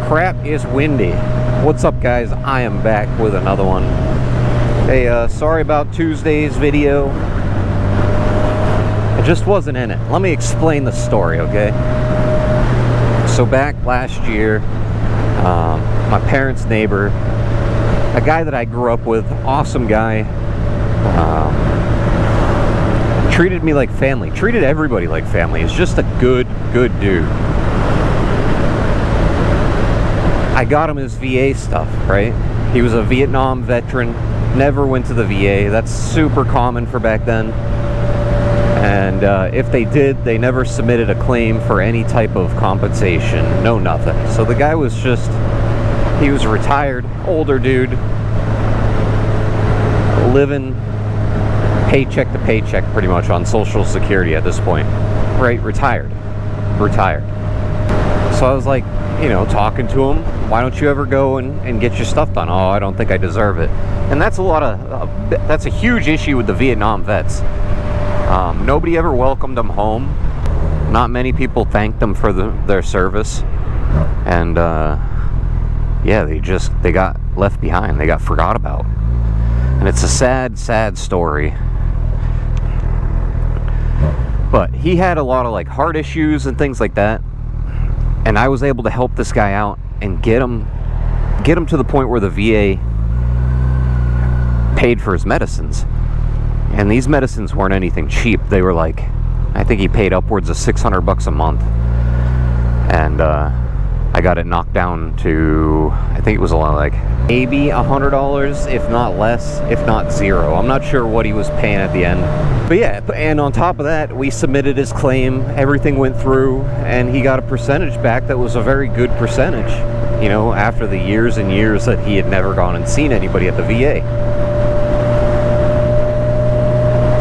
crap, it's windy. What's up, guys? I am back with another one. Hey, sorry about Tuesday's video. I just wasn't in it. Let me explain the story, okay? So back last year, my parents' neighbor, a guy that I grew up with, awesome guy, treated me like family, treated everybody like family. He's just a good dude. I got him his VA stuff, right? He was a Vietnam veteran, never went to the VA. That's super common for back then. And if they did, they never submitted a claim for any type of compensation. No, nothing. So the guy was just, he was retired, older dude, living paycheck to paycheck pretty much on Social Security at this point. Right? Retired. So I was like, you know, talking to him, why don't you ever go and get your stuff done? Oh, I don't think I deserve it. And that's that's a huge issue with the Vietnam vets. Nobody ever welcomed them home. Not many people thanked them for their service. And yeah, they got left behind. They got forgot about. And it's a sad story. But he had a lot of like heart issues and things like that. And I was able to help this guy out and get him to the point where the VA paid for his medicines. And these medicines weren't anything cheap. They were like, I think he paid upwards of $600 a month. And I got it knocked down to, I think it was a lot, like maybe $100, if not less, if not zero. I'm not sure what he was paying at the end. But yeah, and on top of that, we submitted his claim, everything went through, and he got a percentage back that was a very good percentage, you know, after the years and years that he had never gone and seen anybody at the VA.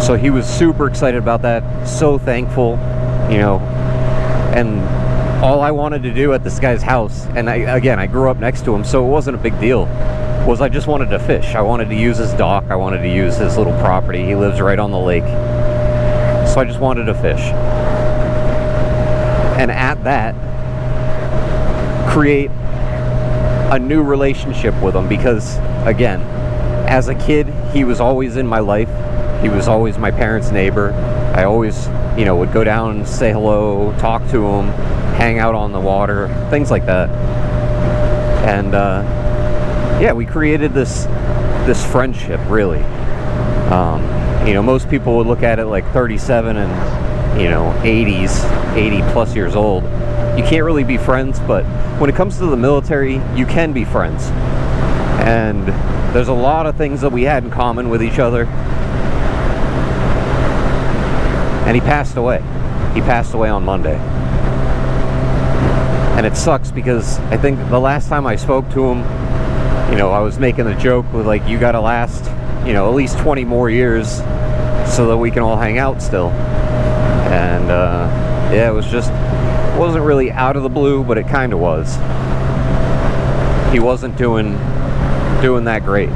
So he was super excited about that, so thankful, you know, and all I wanted to do at this guy's house, and I grew up next to him, so it wasn't a big deal, was I just wanted to fish. I wanted to use his dock. I wanted to use his little property. He lives right on the lake. So I just wanted to fish. And at that, create a new relationship with him because, again, as a kid, he was always in my life. He was always my parents' neighbor. I always, you know, would go down and say hello, talk to him, hang out on the water, things like that. And yeah, we created this friendship, really. You know, most people would look at it like 37 and, you know, 80 plus years old. You can't really be friends, but when it comes to the military, you can be friends. And there's a lot of things that we had in common with each other. And he passed away. He passed away on Monday. And it sucks because I think the last time I spoke to him, you know, I was making a joke with like, you gotta last, you know, at least 20 more years so that we can all hang out still. And yeah, it wasn't really out of the blue, but it kind of was. He wasn't doing that great.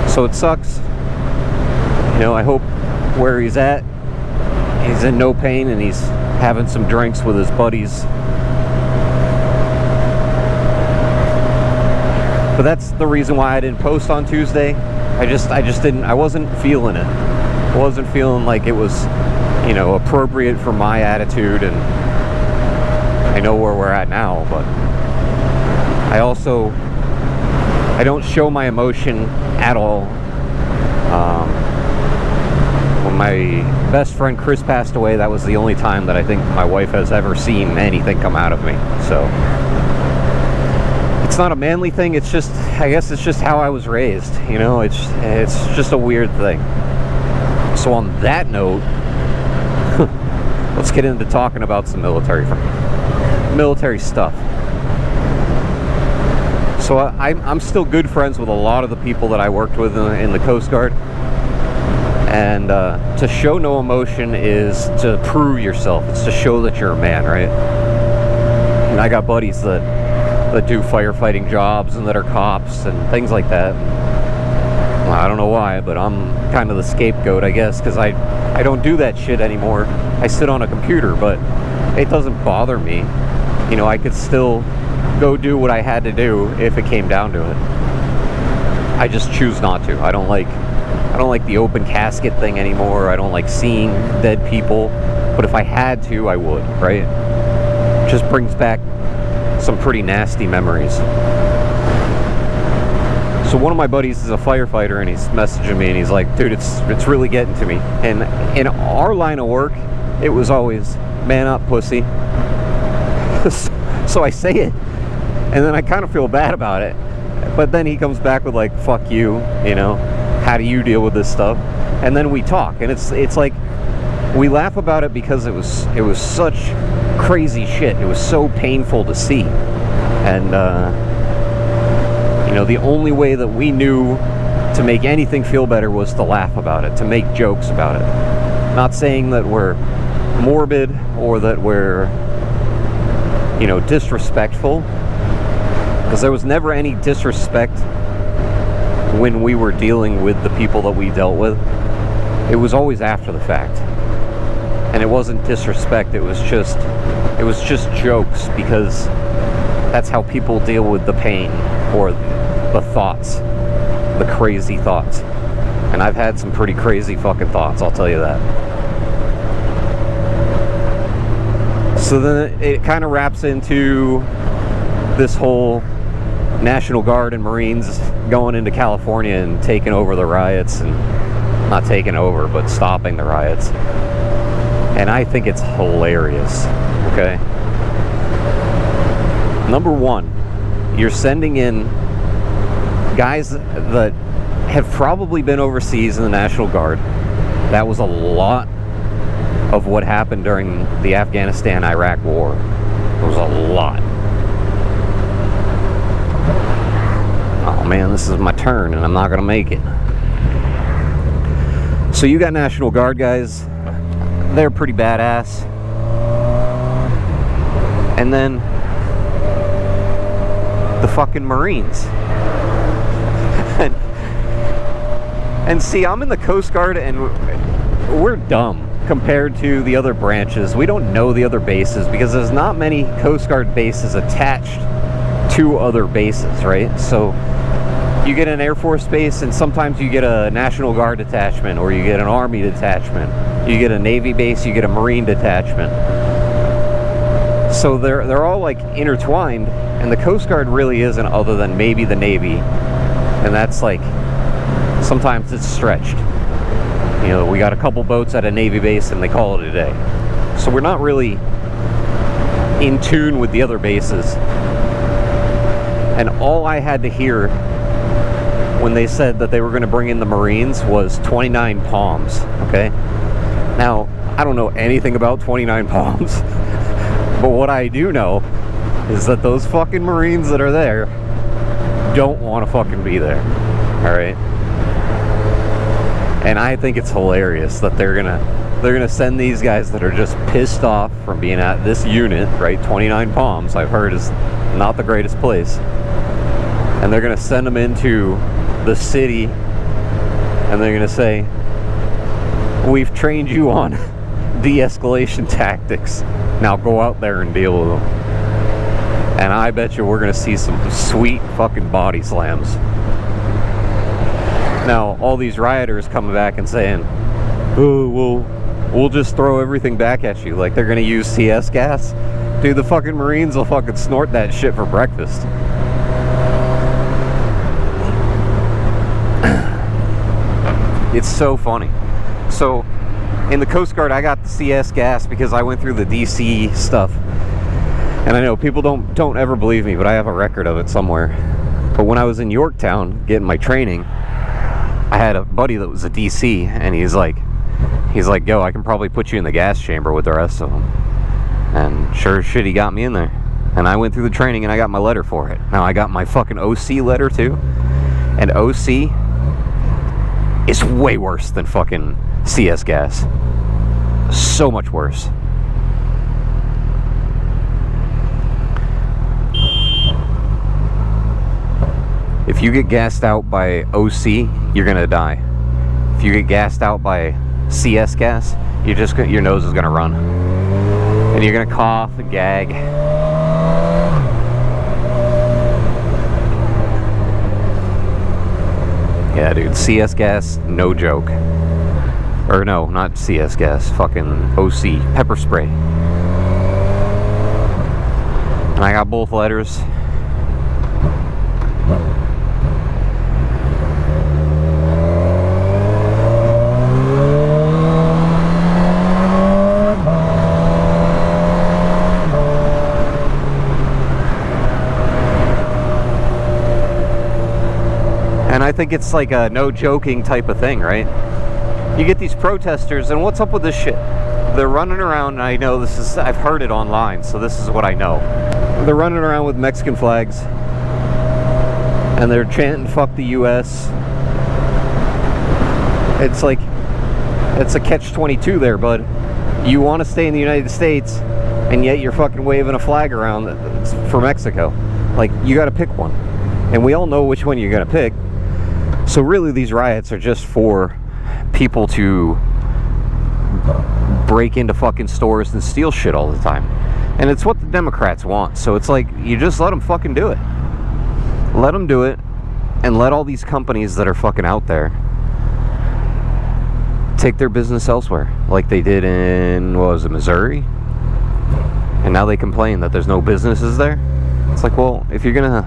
So it sucks. You know, I hope where he's at, he's in no pain and he's having some drinks with his buddies. But that's the reason why I didn't post on Tuesday. I wasn't feeling it. I wasn't feeling like it was, you know, appropriate for my attitude, and I know where we're at now, but I don't show my emotion at all. When my best friend Chris passed away, that was the only time that I think my wife has ever seen anything come out of me. So it's not a manly thing, it's just, I guess it's just how I was raised, you know, it's just a weird thing. So on that note, let's get into talking about some military stuff. So I'm still good friends with a lot of the people that I worked with in the Coast Guard. And to show no emotion is to prove yourself. It's to show that you're a man, right? And I got buddies that do firefighting jobs and that are cops and things like that. Well, I don't know why, but I'm kind of the scapegoat, I guess, because I don't do that shit anymore. I sit on a computer, but it doesn't bother me. you know, I could still go do what I had to do if it came down to it. I just choose not to. I don't like the open casket thing anymore. I don't like seeing dead people. But if I had to, I would, right? It just brings back some pretty nasty memories. So one of my buddies is a firefighter, and he's messaging me, and he's like, dude, it's really getting to me. And in our line of work, it was always, man up, pussy. So I say it, and then I kind of feel bad about it. But then he comes back with like, fuck you, you know, how do you deal with this stuff? And then we talk, and it's like, we laugh about it because it was such crazy shit. It was so painful to see. And, you know, the only way that we knew to make anything feel better was to laugh about it, to make jokes about it. Not saying that we're morbid or that we're, you know, disrespectful, because there was never any disrespect when we were dealing with the people that we dealt with. It was always after the fact. And it wasn't disrespect, it was just jokes, because that's how people deal with the pain or the thoughts, the crazy thoughts. And I've had some pretty crazy fucking thoughts, I'll tell you that. So then it kind of wraps into this whole National Guard and Marines going into California and taking over the riots, and not taking over, but stopping the riots. And I think it's hilarious, okay? Number one, you're sending in guys that have probably been overseas in the National Guard. That was a lot of what happened during the Afghanistan-Iraq war. It was a lot. Oh man, this is my turn and I'm not gonna make it. So you got National Guard guys. They're pretty badass. And then the fucking Marines. And see, I'm in the Coast Guard and we're dumb compared to the other branches. We don't know the other bases because there's not many Coast Guard bases attached to other bases, right? So you get an Air Force base and sometimes you get a National Guard detachment, or you get an Army detachment. You get a Navy base, you get a Marine detachment. So they're all like intertwined, and the Coast Guard really isn't, other than maybe the Navy. And that's like, sometimes it's stretched. You know, we got a couple boats at a Navy base and they call it a day. So we're not really in tune with the other bases. And all I had to hear when they said that they were going to bring in the Marines was 29 Palms, okay? Now, I don't know anything about 29 Palms, but what I do know is that those fucking Marines that are there don't want to fucking be there, alright? And I think it's hilarious that they're gonna send these guys that are just pissed off from being at this unit, right? 29 Palms, I've heard, is not the greatest place. And they're gonna send them into the city, and they're gonna say, we've trained you on de-escalation tactics. Now go out there and deal with them. And I bet you we're gonna see some sweet fucking body slams. Now, all these rioters coming back and saying, oh, well, we'll just throw everything back at you. Like they're gonna use CS gas. Dude, the fucking Marines will fucking snort that shit for breakfast. It's so funny. So, in the Coast Guard, I got the CS gas because I went through the DC stuff. And I know people don't ever believe me, but I have a record of it somewhere. But when I was in Yorktown getting my training, I had a buddy that was a DC, and he's like, yo, I can probably put you in the gas chamber with the rest of them. And sure as shit, he got me in there. And I went through the training and I got my letter for it. Now I got my fucking OC letter too. And OC is way worse than fucking CS gas. So much worse. If you get gassed out by OC, you're gonna die. If you get gassed out by CS gas, your nose is gonna run. And you're gonna cough and gag. Yeah, dude, CS gas, no joke. Or no, not CS gas, fucking OC, pepper spray. And I got both letters. And I think it's like a no joking type of thing, right? You get these protesters, and what's up with this shit? They're running around, and I know this is, I've heard it online, so this is what I know. They're running around with Mexican flags, and they're chanting "fuck the US." It's like, it's a catch-22 there, bud. You want to stay in the United States, and yet you're fucking waving a flag around for Mexico. Like, you gotta pick one. And we all know which one you're gonna pick. So really, these riots are just for people to break into fucking stores and steal shit all the time. And it's what the Democrats want. So it's like, you just let them fucking do it. Let them do it, and let all these companies that are fucking out there take their business elsewhere. Like they did in, what was it, Missouri? And now they complain that there's no businesses there. It's like, well, if you're gonna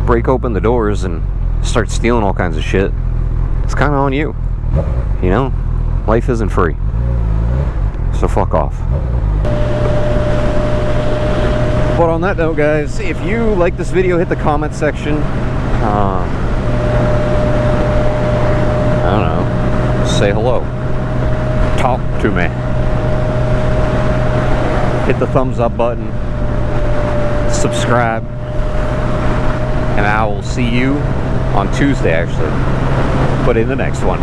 break open the doors and start stealing all kinds of shit, it's kind of on you. You know, life isn't free, so fuck off. But on that note, guys, if you like this video, hit the comment section. I don't know, say hello, talk to me, hit the thumbs up button, subscribe, and I will see you on Tuesday, actually, but in the next one.